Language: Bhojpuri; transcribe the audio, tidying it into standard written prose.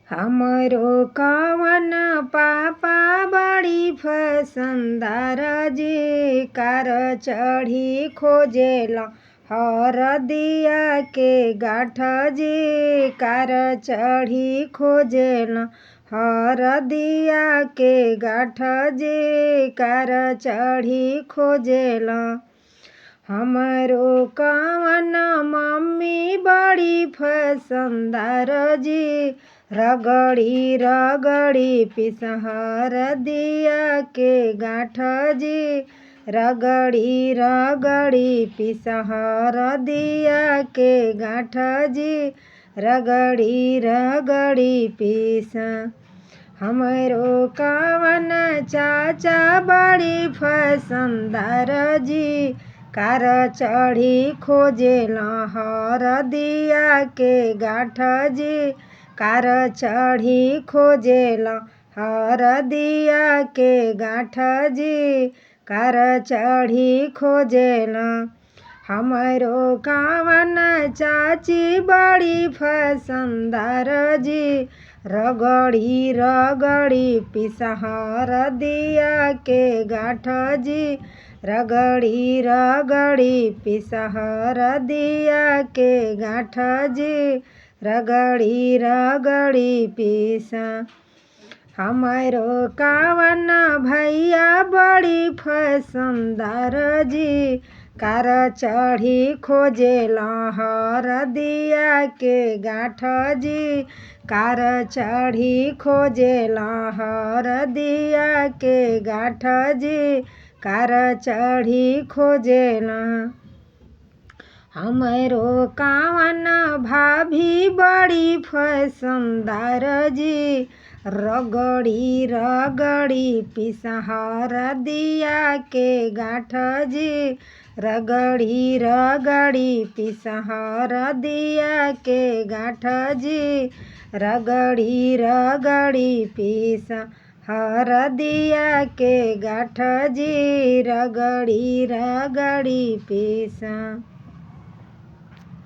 हमरो कवन पापा बड़ी फसंदार जी, कार चढ़ी खोजेला हरदिया के गाठ जी, कार चढ़ी खोजेला हरदिया के गाठ जी, कार चढ़ी खोजेला। हमरो कवन मम्मी बड़ी फसंदार जी, रगड़ी रगड़ी पिसहर दिया के गाठ जी, रगड़ी रगड़ी पिसहर दिया के गाठ जी, रगड़ी रगड़ी पिस। हमरो कवन चाचा बड़ी फसंदार जी, कार चढ़ी खोजेला हरदिया के गाठ जी, कार चढ़ी खोजेला हरदिया के गाठ जी, कार चढ़ी खोजेला। हमरो कवन चाची बड़ी फसंदार जी, रगड़ी रगड़ी पिसहर दिया के गाठ जी, रगड़ी रगड़ी पिसहर दिया के गाठ जी, रगड़ी रगड़ी पिस। हमरो कवन भैया बड़ी फसंदार जी, कार चढ़ी खोजेला हरदिया के गाठ जी, कार चढ़ी खोजेला हरदिया के गाठ जी, कार चढ़ी खोजेला। हमरो कवन भाभी बड़ी फसंदार जी, रगड़ी रगड़ी पिसहर दिया के गाठ जी, रगड़ी रगड़ी पिसहर दिया के गाठ जी, रगड़ी रगड़ी पिस हरदिया के गाठ जी, रगड़ी रगड़ी पिस।